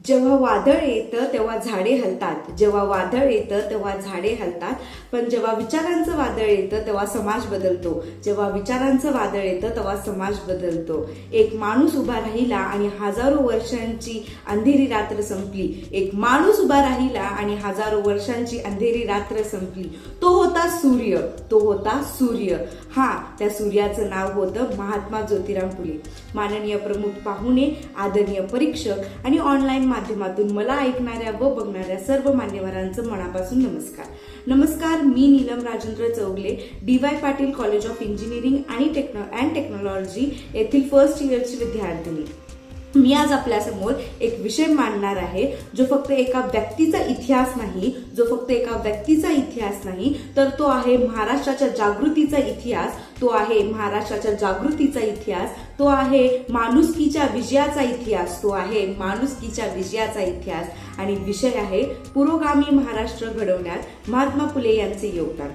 जेव्हा वादळ येतं तेव्हा झाडे हलतात, जेव्हा वादळ येतं तेव्हा झाडे हलतात, पण जेव्हा विचारांचं वादळ येतं तेव्हा समाज बदलतो, जेव्हा विचारांचं वादळ येतं तेव्हा समाज बदलतो. एक माणूस उभा राहिला आणि हजारो वर्षांची अंधेरी रात्र संपली. एक माणूस उभा राहिला आणि हजारो वर्षांची अंधेरी रात्र संपली. तो होता सूर्य, तो होता सूर्य. हा, त्या सूर्याचं नाव होतं महात्मा ज्योतिराव फुले. माननीय प्रमुख पाहुणे, आदरणीय परीक्षक आणि ऑनलाईन माध्यमातून मला ऐकणाऱ्या व बघणाऱ्या सर्व मान्यवरांचं मनापासून नमस्कार. मी Neelam Rajendra Chougule, DY. Patil college of engineering आणि टेक्नॉलॉजी येथील फर्स्ट इयरची विद्यार्थिनी. मी आज आपल्यासमोर एक विषय मांडणार आहे जो फक्त एका व्यक्तीचा इतिहास नाही, तर तो आहे महाराष्ट्राच्या जागृतीचा इतिहास, तो आहे महाराष्ट्राच्या जागृतीचा इतिहास, तो आहे माणुसकीच्या विजयाचा इतिहास, तो आहे माणुसकीच्या विजयाचा इतिहास. आणि विषय आहे पुरोगामी महाराष्ट्र घडवण्यात महात्मा फुले यांचे योगदान.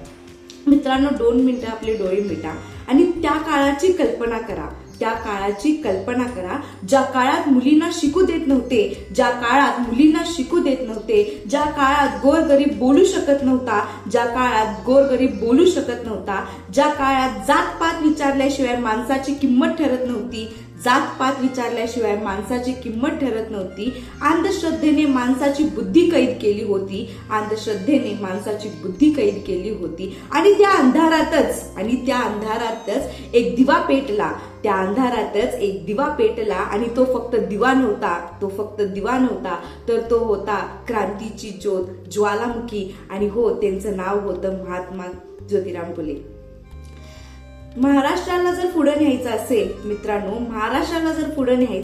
मित्रांनो, 2 मिनिटं आपले डोळे मिटा आणि त्या काळाची कल्पना करा. ज्या काळात मुलींना शिकू देत नव्हते, ज्या काळात गोरगरीब बोलू शकत नव्हता, ज्या काळात जातपात विचारल्याशिवाय माणसाची किंमत ठरत नव्हती, अंधश्रद्धेने माणसाची बुद्धी कैद केली होती. आणि त्या अंधारातच एक दिवा पेटला. आणि तो फक्त दिवा नव्हता, तर तो होता क्रांतीची ज्योत, ज्वालामुखी. आणि हो, त्यांचं नाव होतं महात्मा ज्योतिराव फुले. महाराष्ट्राला जर पुढे न्यायचं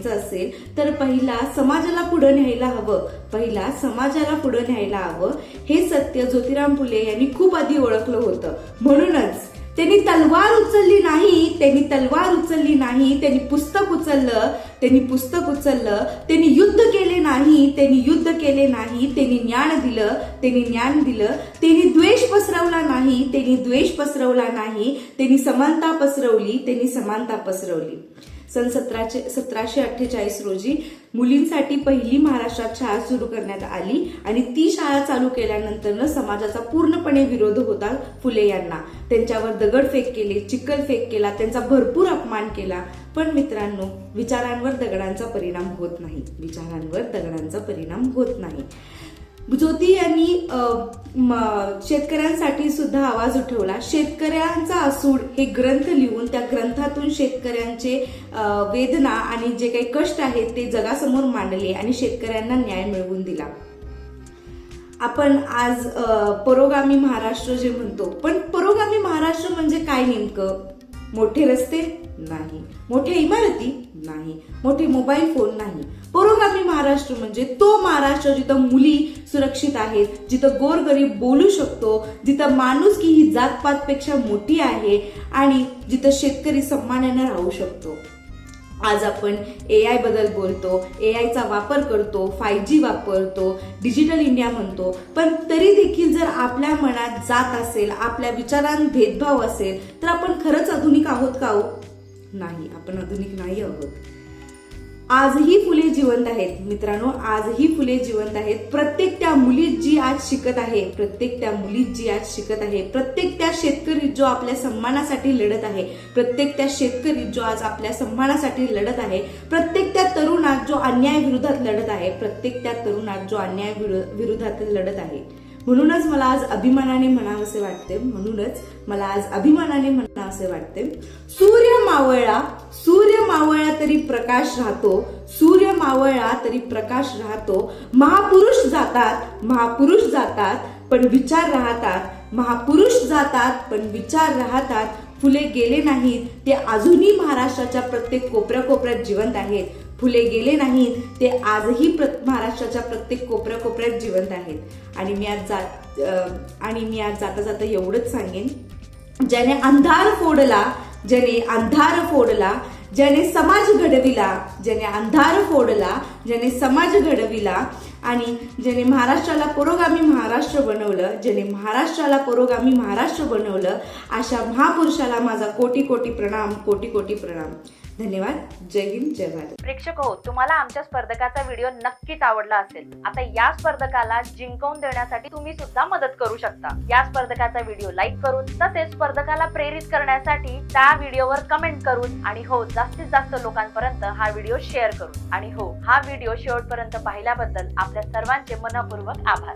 असेल तर पहिला समाजाला पुढे न्यायला हवं. हे सत्य ज्योतिराव फुले यांनी खूप आधी ओळखलं होतं. म्हणूनच त्यांनी तलवार उचलली नाही, त्यांनी पुस्तक उचललं, त्यांनी युद्ध केले नाही, त्यांनी ज्ञान दिलं, त्यांनी द्वेष पसरवला नाही, त्यांनी समानता पसरवली. सन 1748 रोजी मुलींसाठी पहिली महाराष्ट्रात शाळा सुरू करण्यात आली आणि ती शाळा चालू केल्यानंतर समाजाचा पूर्णपणे विरोध होता फुले यांना. त्यांच्यावर दगडफेक केली, चिखलफेक केला, त्यांचा भरपूर अपमान केला. पण मित्रांनो, विचारांवर दगडांचा परिणाम होत नाही. ज्योती यांनी शेतकऱ्यांसाठी सुद्धा आवाज उठवला. शेतकऱ्यांचा आसूड हे ग्रंथ लिहून त्या ग्रंथातून शेतकऱ्यांचे वेदना आणि जे काही कष्ट आहेत ते जगासमोर मांडले आणि शेतकऱ्यांना न्याय मिळवून दिला. आपण आज पुरोगामी महाराष्ट्र जे म्हणतो, पण पुरोगामी महाराष्ट्र म्हणजे काय नेमकं? मोठे रस्ते नाही, मोठ्या इमारती नाही, मोठे मोबाईल फोन नाही. पुरोगामी महाराष्ट्र म्हणजे तो महाराष्ट्र जिथं मुली सुरक्षित आहेत, जिथं गोरगरीब बोलू शकतो, जिथं माणुसकी ही जातपातपेक्षा मोठी आहे आणि जिथं शेतकरी सन्मानाने राहू शकतो. आज आपण AI बद्दल बोलतो, AIचा वापर करतो, 5G वापरतो, डिजिटल इंडिया म्हणतो, पण तरी देखील जर आपल्या मनात जात असेल, आपल्या विचारांत भेदभाव असेल, तर आपण खरंच आधुनिक आहोत का? नाही, आपण आधुनिक नाही आहोत. आजही फुले जिवंत आहेत मित्रांनो, प्रत्येक त्या मुलीत जी आज शिकत आहे, प्रत्येक त्या शेतकरी जो आपल्या सन्मानासाठी लढत आहे, प्रत्येक त्या तरुणात जो अन्याय विरोधात लढत आहे, म्हणूनच मला आज अभिमानाने म्हणावंसे वाटते, सूर्य मावळला तरी प्रकाश राहतो, महापुरुष जातात पण विचार राहतात. फुले गेले नाहीत, ते अजूनही महाराष्ट्राच्या प्रत्येक कोपऱ्यात जिवंत आहेत. महाराष्ट्राच्या प्रत्येक कोपऱ्यात जिवंत आहेत. आणि मी आज जाता एवढंच सांगेन, ज्याने अंधार फोडला, ज्याने समाज घडविला आणि ज्याने महाराष्ट्राला पुरोगामी महाराष्ट्र बनवलं, अशा महापुरुषाला माझा कोटी कोटी प्रणाम. धन्यवाद. जय हिंद, जय भारत. प्रेक्षक हो, तुम्हाला आमच्या स्पर्धकाचा व्हिडिओ नक्कीच आवडला असेल. आता या स्पर्धकाला जिंकवून देण्यासाठी तुम्ही सुद्धा मदत करू शकता. या स्पर्धकाचा व्हिडिओ लाईक करून, तसेच स्पर्धकाला प्रेरित करण्यासाठी त्या व्हिडिओवर कमेंट करून, आणि हो, जास्तीत जास्त लोकांपर्यंत हा व्हिडिओ शेअर करून, आणि हो, हा व्हिडिओ शेवटपर्यंत पाहिल्याबद्दल आपल्या सर्वांचे मनपूर्वक आभार.